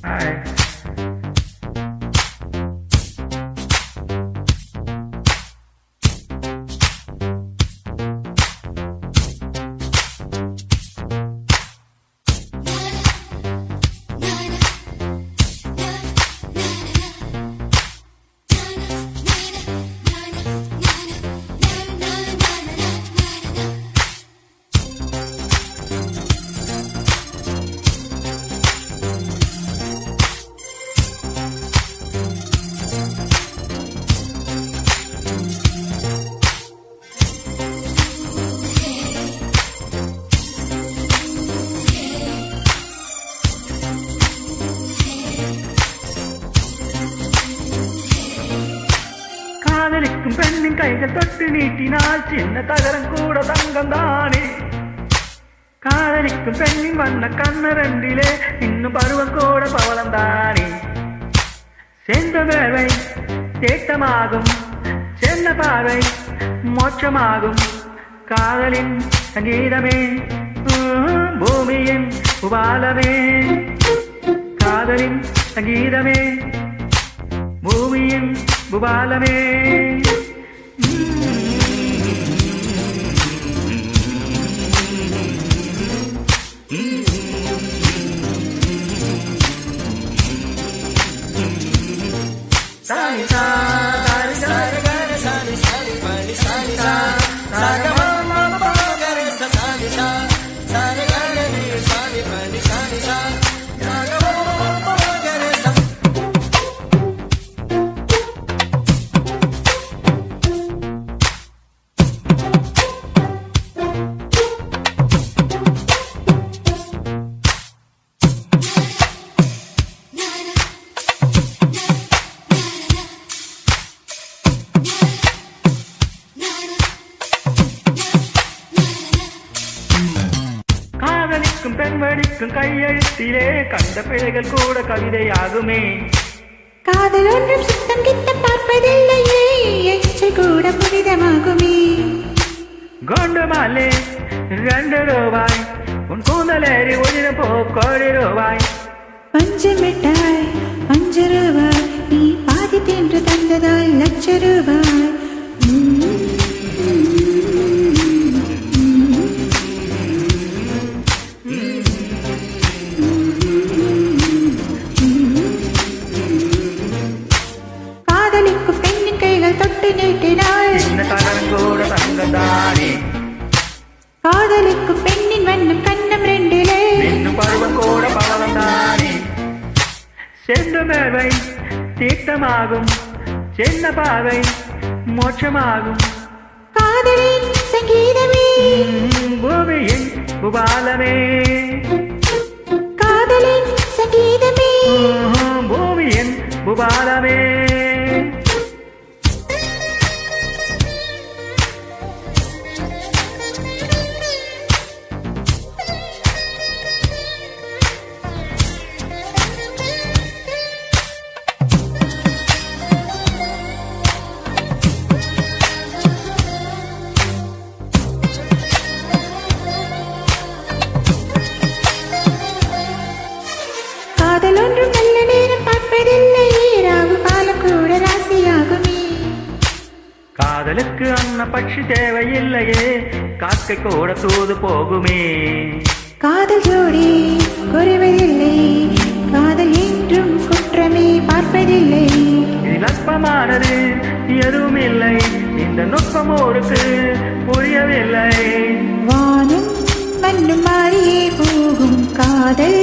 Hi. காதலிக்கும் பெண்ணின் கைகள் தொட்டு நீட்டினால் சின்ன தகரம் கூட தங்கம் தானே. காதலிக்கும் பெண்ணின் வண்ண கண்ணரண்டிலே இன்னும் பருவம் கூட பவளம் தானே. சேர்ந்த வேலை தேட்டமாகும், சென்ன பார்வை மோட்சமாகும். காதலின் சங்கீதமே பூமியின் உபாலமே. காதலின் சங்கீதமே பூமியின் புபாலமே. சாரி சா சாரி சாரி கர சாரி சாரி பனி சாரி சா சாரி மம பம கர சாரி சா சாரி கர நீ சாரி பனி சாரி சா சாரி மம பம கர சா. காதலிக்கும் பெண்வடிக்கும் கையெழுத்திலே கண்ட பிழைகள் கூட கவிதையாகுமே. காதல் ஒன்றும் சுத்தம் கிட்ட பார்ப்பதில்லையே, எச்சை கூட புனிதமாகுமே. கோண்டுமாலே 2 ரூபாய், உன் கூந்தலேறி உயிரும் போக்கோடி ரூபாய். பஞ்சு மிட்டாய் 5 ரூபாய், நீ பாதி தின்று தந்ததால் ₹1,00,000. காதலிக்கும் பெண்ணின் கைகள் தொட்டு நீட்டினாள் சின்ன தகரம் கூட தங்கம் தானே. காதலிக்கும் பெண்ணின் வண்ணம் கண்ணம் 2லே இன்னும் பருவம் கூட பவளம் தானே. சென்று மேவை தீட்டமாகும், சின்ன பாவை மோட்சமாகும். காதலின் சங்கீதமே பூமியின் புபாலமே. காதலின் சங்கீதமே பூமியின் புபாலமே. காதல் ஒன்றும் நல்ல நேரம் பார்ப்பதில்லையே, ராகு காலம் கூட ராசியாகுமே. காதலுக்கு அன்ன பட்சி தேவையில்லையே, காக்கை கூட தூது போகுமே. காதல் ஜோடி குறைவதில்லை, காதல் என்றும் குற்றமே பார்ப்பதில்லை. இதில் அற்பமானது எதுவும் இல்லை, இந்த நுட்பம் ஊருக்கு புரியவில்லை. வானும் மண்ணும் மாறியே போகும் காதல்